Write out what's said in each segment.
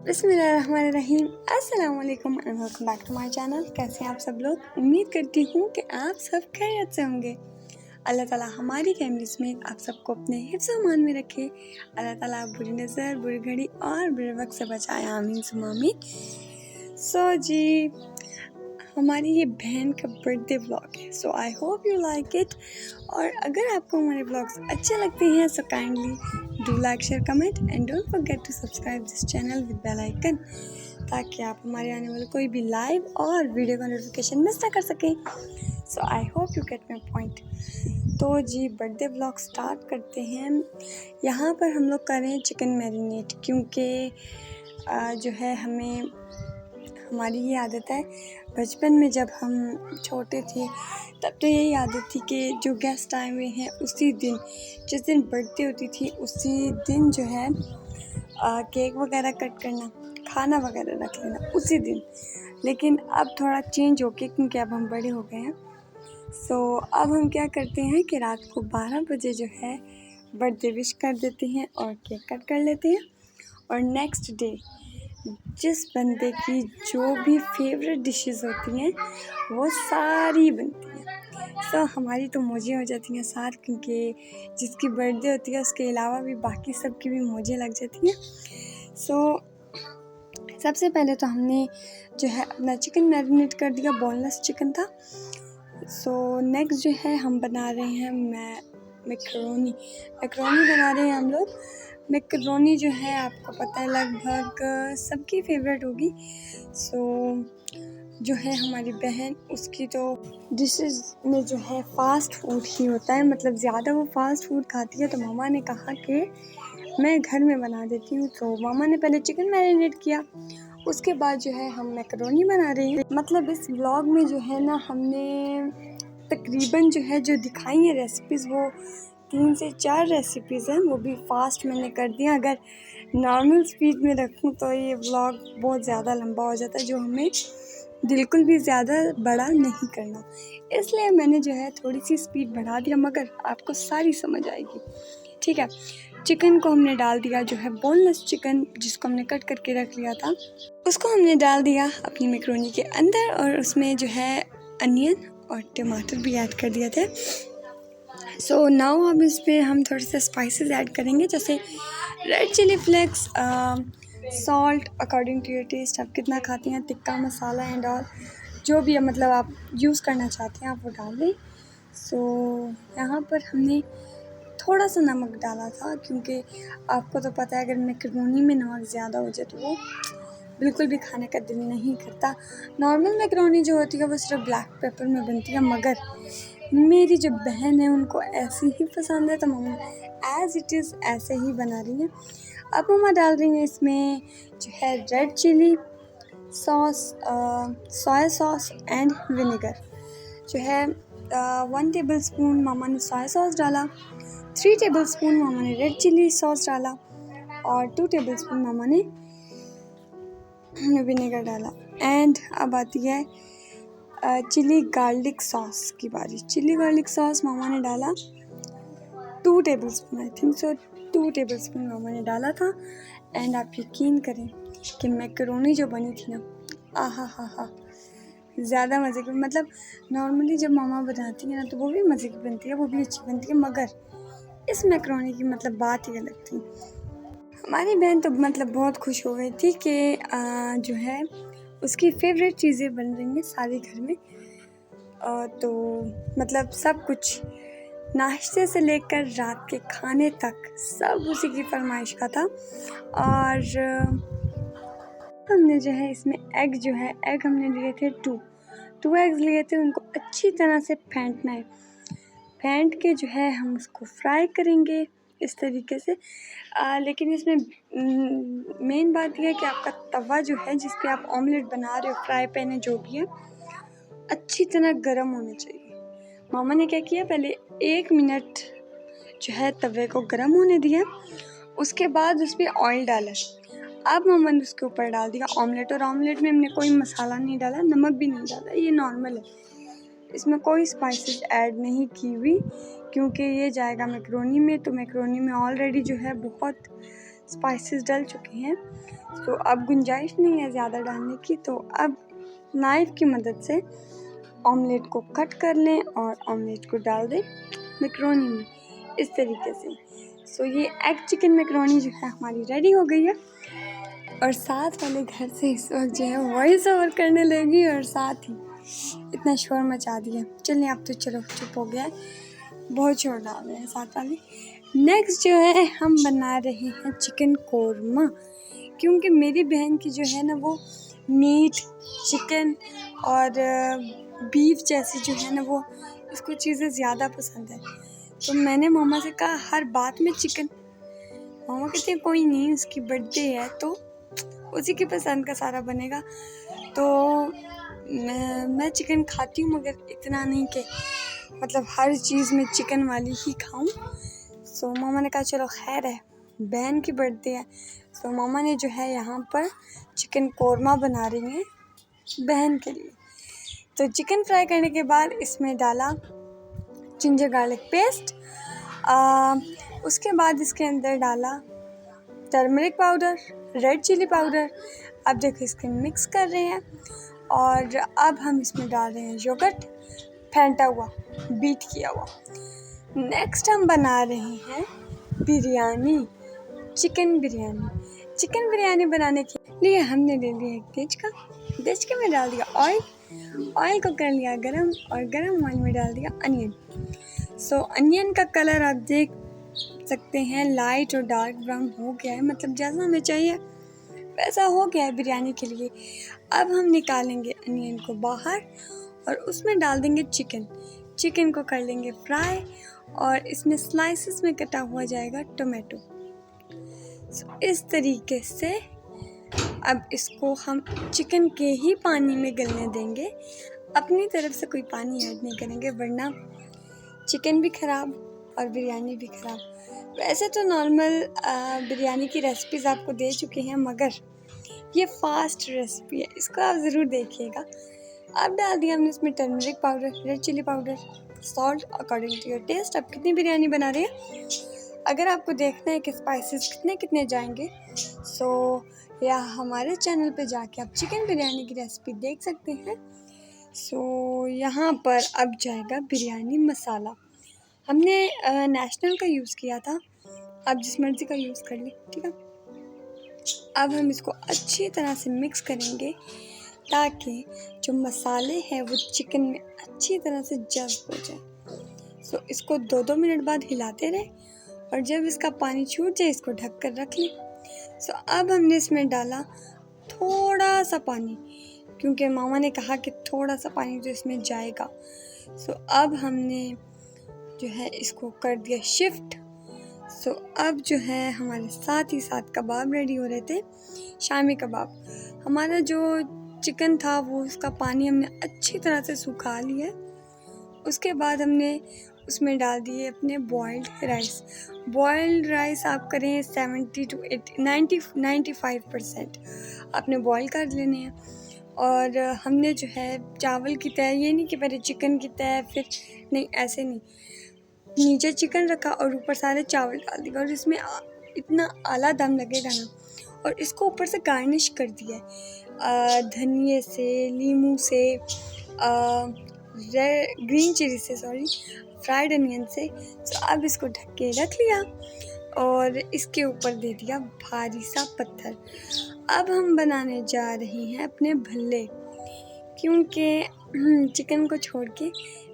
बिस्मिल्लाहिर्रहमानिर्रहीम। अस्सलाम वालेकुम and welcome back to my channel. कैसे हैं आप सब लोग? उम्मीद करती हूँ कि आप सब खैरियत से होंगे। अल्लाह ताला हमारी फैमिली में आप सबको अपने हिफ्ज़ अमान में रखे। अल्लाह ताला बुरी नज़र, बुरी घड़ी और बुरे वक्त से बचाए, आमीन सुम्मा आमीन। सो जी, हमारी ये बहन का बर्थडे व्लॉग है, so I hope you like it. और अगर आपको हमारे व्लॉग्स अच्छे लगते हैं so kindly do like, share, comment and don't forget to subscribe this channel with bell icon, ताकि आप हमारे आने वाले कोई भी लाइव और वीडियो का नोटिफिकेशन मिस ना कर सकें। So I hope you get my point. तो जी, बर्थडे व्लॉग स्टार्ट करते हैं। यहाँ पर हम लोग कर रहे हैं चिकन मैरिनेट, क्योंकि जो है हमारी ये आदत है, बचपन में जब हम छोटे थे तब तो यही आदत थी कि जो गेस्ट आए हुए हैं उसी दिन, जिस दिन बर्थडे होती थी उसी दिन जो है केक वगैरह कट करना, खाना वगैरह रख लेना उसी दिन। लेकिन अब थोड़ा चेंज हो गया, क्योंकि अब हम बड़े हो गए हैं। सो अब हम क्या करते हैं कि रात को 12 बजे जो है बर्थडे विश कर देते हैं और केक कट कर लेते हैं। और नेक्स्ट डे जिस बंदे की जो भी फेवरेट डिशेस होती हैं वो सारी बनती हैं। सो हमारी तो मौजें हो जाती हैं साथ, क्योंकि जिसकी बर्थडे होती है उसके अलावा भी बाकी सब की भी मौजें लग जाती हैं। सो सबसे पहले तो हमने जो है अपना चिकन मैरिनेट कर दिया, बोनलेस चिकन था। सो नेक्स्ट जो है हम बना रहे हैं मैकरोनी बना रहे हैं हम लोग। मैकरोनी जो है आपको पता है लगभग सबकी फेवरेट होगी। सो जो है हमारी बहन, उसकी तो डिशेस में जो है फ़ास्ट फूड ही होता है, मतलब ज़्यादा वो फ़ास्ट फूड खाती है। तो मामा ने कहा कि मैं घर में बना देती हूँ। तो मामा ने पहले चिकन मैरिनेट किया, उसके बाद जो है हम मैकरोनी बना रहे हैं। मतलब इस व्लॉग में जो है ना, हमने तकरीबन जो है जो दिखाई है रेसिपीज़, वो 3 से 4 रेसिपीज़ हैं, वो भी फ़ास्ट मैंने कर दिया। अगर नॉर्मल स्पीड में रखूँ तो ये व्लॉग बहुत ज़्यादा लंबा हो जाता है, जो हमें बिल्कुल भी ज़्यादा बड़ा नहीं करना। इसलिए मैंने जो है थोड़ी सी स्पीड बढ़ा दिया, मगर आपको सारी समझ आएगी, ठीक है। चिकन को हमने डाल दिया, जो है बोनलेस चिकन जिसको हमने कट करके रख लिया था, उसको हमने डाल दिया अपनी मैकरोनी के अंदर। और उसमें जो है अनियन और टमाटर भी ऐड कर दिए थे। सो नाउ अब इस पर हम थोड़े से स्पाइसेस ऐड करेंगे, जैसे red chilli flakes, salt according to your taste, आप कितना खाती हैं, टिक्का मसाला एंड ऑल, जो भी मतलब आप यूज़ करना चाहते हैं आप वो डाल दें। सो यहाँ पर हमने थोड़ा सा नमक डाला था, क्योंकि आपको तो पता है अगर मैकरोनी में नमक ज़्यादा हो जाए तो वो बिल्कुल भी खाने का दिल नहीं करता। नॉर्मल मैकरोनी जो होती है वो सिर्फ ब्लैक पेपर में बनती है, मगर मेरी जो बहन है उनको ऐसी ही पसंद है, तो मम्मा एज़ इट इज़ ऐसे ही बना रही हैं। अब मम्मा डाल रही हैं इसमें जो है red chilli sauce, soya sauce and vinegar. जो है 1 टेबल स्पून मामा ने सोया सॉस डाला, 3 टेबल स्पून मामा ने रेड चिली सॉस डाला और 2 टेबल स्पून मामा ने विनेगर डाला। एंड अब आती है चिली गार्लिक सॉस की बारी। चिली गार्लिक सॉस मामा ने डाला 2 tablespoon, I think so 2 tablespoon मामा ने डाला था। एंड आप यकीन करें कि मैकरोनी जो बनी थी ना, आहा हा हा, ज़्यादा मज़े की। मतलब नॉर्मली जब मामा बनाती है ना तो वो भी मज़े की बनती है, वो भी अच्छी बनती है, मगर इस मैकरोनी की मतलब बात ही अलग थी। हमारी बहन तो मतलब बहुत खुश हो गई थी कि जो है उसकी फेवरेट चीज़ें बन रही हैं सारी घर में। तो मतलब सब कुछ, नाश्ते से लेकर रात के खाने तक सब उसी की फरमाइश का था। और हमने जो है इसमें एग हमने लिए थे 2 एग्स लिए थे। उनको अच्छी तरह से फेंटना है, फेंट के जो है हम उसको फ्राई करेंगे इस तरीके से। लेकिन इसमें मेन बात यह है कि आपका तवा जो है जिस पे आप ऑमलेट बना रहे हो, फ्राई पैन है जो भी है, अच्छी तरह गर्म होना चाहिए। मामा ने क्या किया, पहले 1 मिनट जो है तवे को गर्म होने दिया, उसके बाद उस पर ऑयल डाला। अब मामा ने उसके ऊपर डाल दिया ऑमलेट, और ऑमलेट में हमने कोई मसाला नहीं डाला, नमक भी नहीं डाला, ये नॉर्मल है, इसमें कोई स्पाइसेस ऐड नहीं की हुई, क्योंकि ये जाएगा मैकरोनी में। तो मैकरोनी में ऑलरेडी जो है बहुत स्पाइसेस डल चुके हैं, तो अब गुंजाइश नहीं है ज़्यादा डालने की। तो अब नाइफ़ की मदद से ऑमलेट को कट कर लें और ऑमलेट को डाल दें मैकरोनी में, इस तरीके से। सो ये एग चिकन मैकरोनी जो है हमारी रेडी हो गई है। और साथ वाले घर से इस वक्त जो है वॉइस ओवर करने लगी और साथ ही इतना शोर मचा दिया। चलिए अब तो चलो चुप हो गया है, बहुत शोर डाल रहे हैं साथ वाले। नेक्स्ट जो है हम बना रहे हैं चिकन कोरमा, क्योंकि मेरी बहन की जो है ना वो मीट, चिकन और बीफ जैसी जो है ना वो इसको चीज़ें ज़्यादा पसंद है। तो मैंने मामा से कहा हर बात में चिकन। मामा कहते हैं कोई नहीं, उसकी बर्थडे है तो उसी की पसंद का सारा बनेगा। तो मैं चिकन खाती हूँ, मगर इतना नहीं कि मतलब हर चीज़ में चिकन वाली ही खाऊं। सो मामा ने कहा चलो खैर है, बहन की बर्थडे है। सो मामा ने जो है यहाँ पर चिकन कोरमा बना रही हैं बहन के लिए। तो चिकन फ्राई करने के बाद इसमें डाला जिंजर गार्लिक पेस्ट, उसके बाद इसके अंदर डाला turmeric powder, red chilli powder. अब देखो इसके मिक्स कर रहे हैं और अब हम इसमें डाल रहे हैं योगर्ट फेंटा हुआ, बीट किया हुआ। नेक्स्ट हम बना रहे हैं बिरयानी, चिकन बिरयानी। चिकन बिरयानी बनाने के लिए हमने ले लिया एक देचका में डाल दिया ऑयल को कर लिया गरम और गरम ऑयल में डाल दिया अनियन। सो अनियन का कलर आप देख सकते हैं लाइट और डार्क ब्राउन हो गया है, मतलब जैसा हमें चाहिए वैसा हो गया है बिरयानी के लिए। अब हम निकालेंगे अनियन को बाहर और उसमें डाल देंगे चिकन को कर लेंगे फ्राई और इसमें स्लाइसेस में कटा हुआ जाएगा टोमेटो। इस तरीके से अब इसको हम चिकन के ही पानी में गलने देंगे, अपनी तरफ से कोई पानी ऐड नहीं करेंगे, वरना चिकन भी ख़राब और बिरयानी भी ख़राब। वैसे तो नॉर्मल बिरयानी की रेसिपीज़ आपको दे चुके हैं, मगर ये फास्ट रेसिपी है, इसको आप ज़रूर देखिएगा। अब डाल दिया हमने इसमें turmeric powder, red chilli powder, salt according to your taste. अब कितनी बिरयानी बना रहे हैं, अगर आपको देखना है कि स्पाइसेस कितने कितने जाएंगे, सो या हमारे चैनल पे जाके आप चिकन बिरयानी की रेसिपी देख सकते हैं। सो यहाँ पर अब जाएगा बिरयानी मसाला। हमने नेशनल का यूज़ किया था, आप जिस मर्ज़ी का यूज़ कर लें, ठीक है। अब हम इसको अच्छी तरह से मिक्स करेंगे ताकि जो मसाले हैं वो चिकन में अच्छी तरह से जज़्ब हो जाए। सो इसको 2-2 मिनट बाद हिलाते रहें और जब इसका पानी छूट जाए इसको ढक कर रख लें। सो अब हमने इसमें डाला थोड़ा सा पानी, क्योंकि मामा ने कहा कि थोड़ा सा पानी तो इसमें जाएगा। सो अब हमने जो है इसको कर दिया शिफ्ट। सो अब जो है हमारे साथ ही साथ कबाब रेडी हो रहे थे, शामी कबाब। हमारा जो चिकन था वो उसका पानी हमने अच्छी तरह से सुखा लिया। उसके बाद हमने उसमें डाल दिए अपने बॉइल्ड राइस आप करें 70 to 95% आपने बॉईल कर लेने हैं। और हमने जो है चावल की तय, ये नहीं कि पहले चिकन की तय फिर, नहीं ऐसे नहीं, नीचे चिकन रखा और ऊपर सारे चावल डाल दिए और इसमें इतना आला दम लगेगा ना। और इसको ऊपर से गार्निश कर दिया धनिए से, लीमू से, ग्रीन चिली से, फ्राइड अनियन से। तो अब इसको ढक के रख लिया और इसके ऊपर दे दिया भारी सा पत्थर। अब हम बनाने जा रहे हैं अपने भल्ले, क्योंकि चिकन को छोड़ के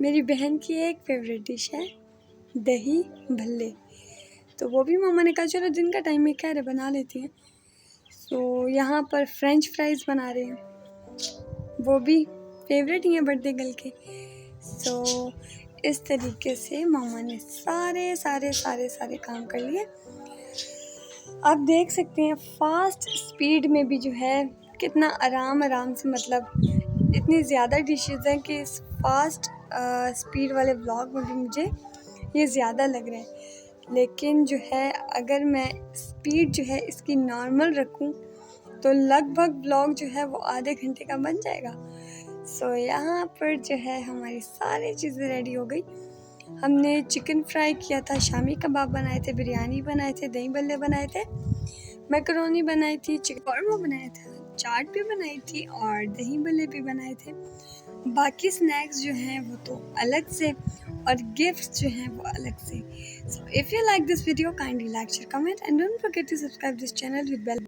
मेरी बहन की एक फेवरेट डिश है दही भल्ले। तो वो भी मामा ने कहा चलो दिन का टाइम में क्या है बना लेती हैं। तो यहाँ पर फ्रेंच फ्राइज़ बना रहे हैं, वो भी फेवरेट ही हैं बर्थडे गर्ल के। सो इस तरीके से मामा ने सारे काम कर लिए। आप देख सकते हैं फास्ट स्पीड में भी जो है कितना आराम से, मतलब इतनी ज़्यादा डिशेज़ हैं कि इस फास्ट स्पीड वाले व्लॉग में भी मुझे ये ज़्यादा लग रहा है। लेकिन जो है अगर मैं स्पीड जो है इसकी नॉर्मल रखूं तो लगभग व्लॉग जो है वो आधे घंटे का बन जाएगा। सो यहाँ पर जो है हमारी सारी चीज़ें रेडी हो गई। हमने चिकन फ्राई किया था, शामी कबाब बनाए थे, बिरयानी बनाए थे, दही भल्ले बनाए थे मैकरोनी बनाई थी, चिकन कौरमा बनाया था, चाट भी बनाई थी और दही बल्ले भी बनाए थे। बाकी स्नैक्स जो हैं वो तो अलग से और गिफ्ट्स जो हैं वो अलग से। So if you like this video kindly like share comment and don't forget to subscribe this channel with bell